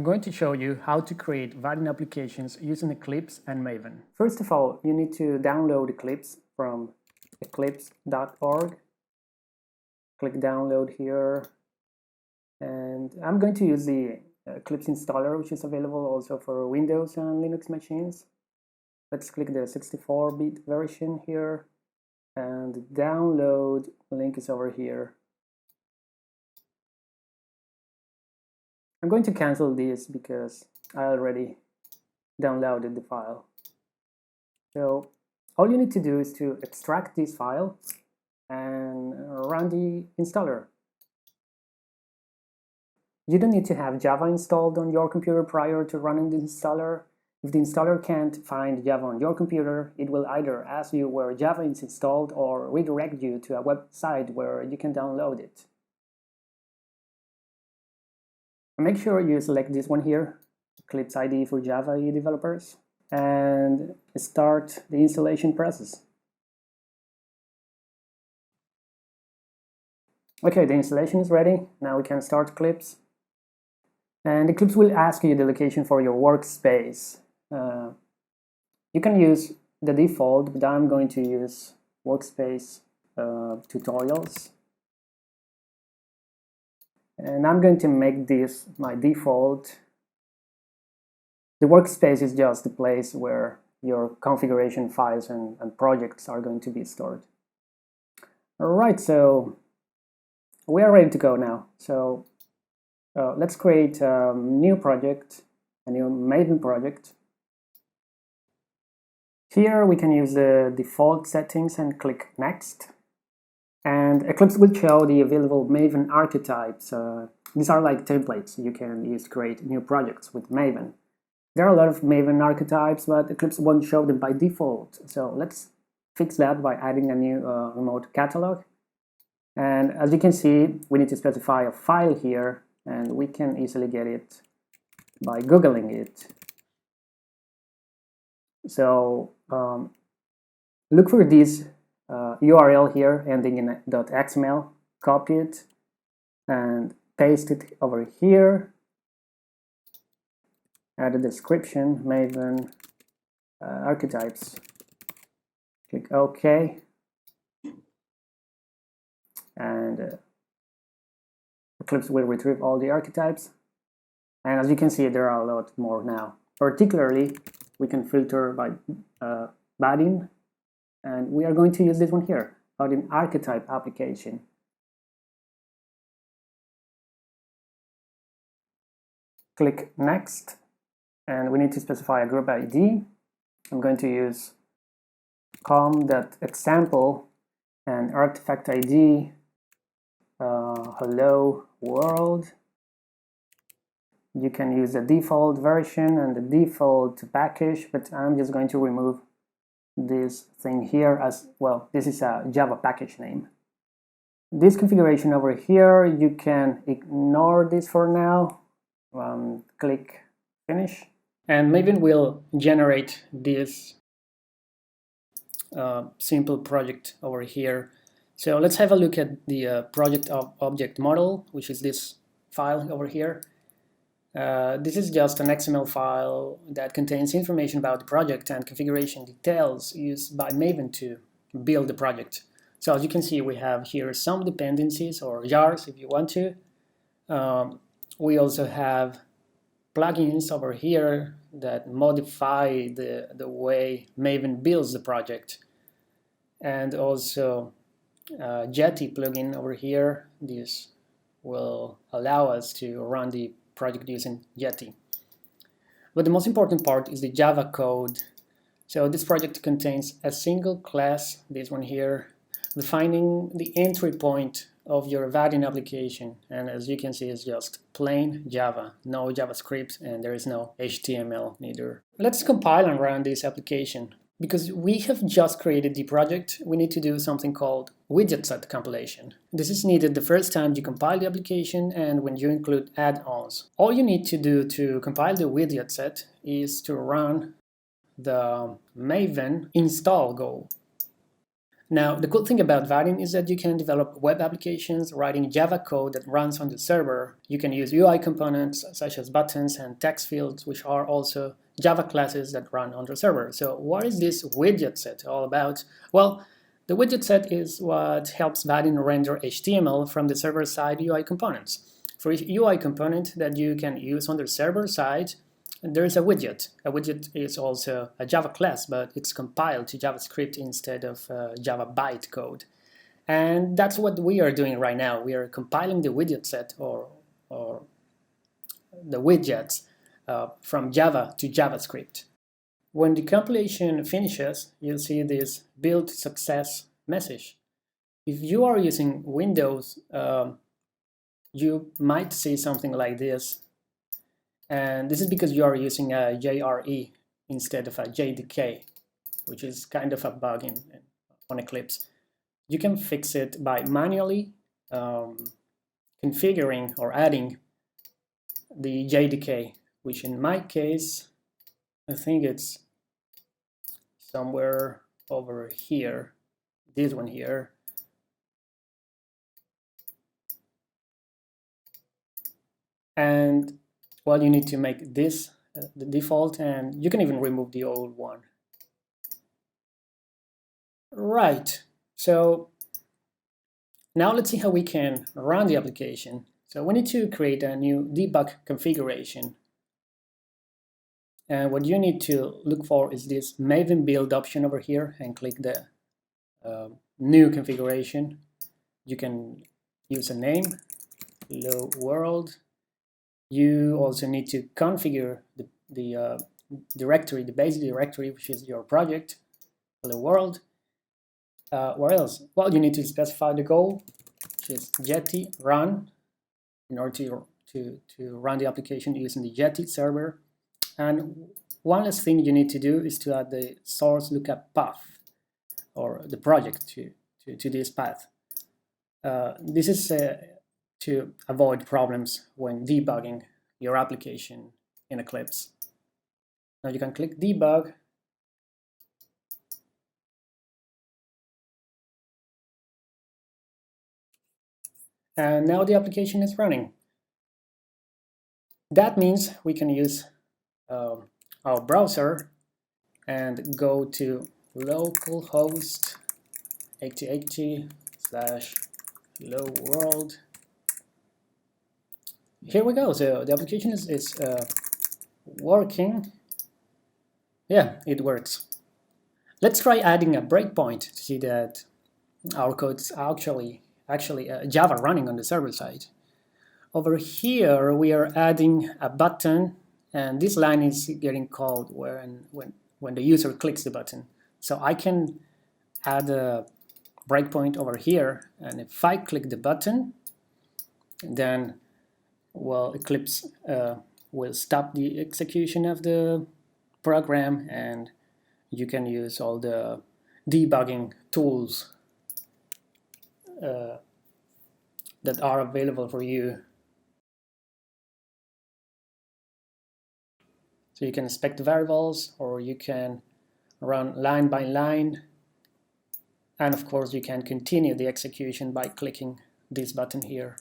I'm going to show you how to create Vaadin applications using Eclipse and Maven. First of all, you need to download Eclipse from eclipse.org. Click download here, and I'm going to use the Eclipse installer, which is available also for Windows and Linux machines. Let's click the 64-bit version here, and the download link is over here. I'm going to cancel this because I already downloaded the file. So all you need to do is to extract this file and run the installer. You don't need to have Java installed on your computer prior to running the installer. If the installer can't find Java on your computer, it will either ask you where Java is installed or redirect you to a website where you can download it. Make sure you select this one here, Eclipse IDE for Java EE developers, and start the installation process. Okay, the installation is ready. Now we can start Eclipse. And Eclipse will ask you the location for your workspace. You can use the default, but I'm going to use workspace tutorials. And I'm going to make this my default. The workspace is just the place where your configuration files and projects are going to be stored. Alright, so we are ready to go now. So let's create a new project, a new Maven project. Here we can use the default settings and click Next. And Eclipse will show the available Maven archetypes. These are like templates you can use to create new projects with Maven. There are a lot of Maven archetypes, but Eclipse won't show them by default. So let's fix that by adding a new remote catalog. And as you can see, we need to specify a file here, and we can easily get it by Googling it. So look for this URL here ending in .xml, copy it and paste it over here. Add a description, Maven archetypes. Click OK. And Eclipse will retrieve all the archetypes. And as you can see, there are a lot more now. Particularly, we can filter by Vaadin. And we are going to use this one here, Vaadin archetype application. Click Next, and we need to specify a group ID. I'm going to use com.example and artifact ID hello world. You can use the default version and the default package, but I'm just going to remove this thing here as well. This is a Java package name. This configuration over here, you can ignore this for now. Click Finish. And Maven will generate this simple project over here. So let's have a look at the project object model, which is this file over here. This is just an XML file that contains information about the project and configuration details used by Maven to build the project. So as you can see, we have here some dependencies or jars if you want to. We also have plugins over here that modify the way Maven builds the project. And also Jetty plugin over here. This will allow us to run the project using Jetty. But the most important part is the Java code. So this project contains a single class, this one here, defining the entry point of your Vaadin application. And as you can see, it's just plain Java, no JavaScript, and there is no HTML neither. Let's compile and run this application. Because we have just created the project, we need to do something called widget set compilation. This is needed the first time you compile the application and when you include add-ons. All you need to do to compile the widget set is to run the Maven install go. Now, the cool thing about Vaadin is that you can develop web applications writing Java code that runs on the server. You can use UI components such as buttons and text fields, which are also Java classes that run on the server. So what is this widget set all about? Well, the widget set is what helps Vaadin render HTML from the server-side UI components. For each UI component that you can use on the server side, there is a widget. A widget is also a Java class, but it's compiled to JavaScript instead of Java bytecode. And that's what we are doing right now. We are compiling the widget set or the widgets from Java to JavaScript. When the compilation finishes, you'll see this build success message. If you are using Windows, you might see something like this. And this is because you are using a JRE instead of a JDK, which is kind of a bug on Eclipse. You can fix it by manually configuring or adding the JDK, which in my case, I think it's somewhere over here, this one here. And well, you need to make this the default, and you can even remove the old one. Right, so now let's see how we can run the application. So we need to create a new debug configuration. And what you need to look for is this Maven build option over here and click the new configuration. You can use a name, hello world. You also need to configure the directory, the base directory, which is your project, hello world. What else? Well, you need to specify the goal, which is Jetty run, in order to run the application using the Jetty server. And one last thing you need to do is to add the source lookup path, or the project to this path. This is to avoid problems when debugging your application in Eclipse. Now you can click debug. And now the application is running. That means we can use our browser and go to localhost 8080/hello world. Here we go. So the application is working. Yeah, it works. Let's try adding a breakpoint to see that our code is actually Java running on the server side. Over here, we are adding a button, and this line is getting called when the user clicks the button. So I can add a breakpoint over here, and if I click the button, then well, Eclipse will stop the execution of the program, and you can use all the debugging tools that are available for you. So you can inspect variables, or you can run line by line, and of course you can continue the execution by clicking this button here.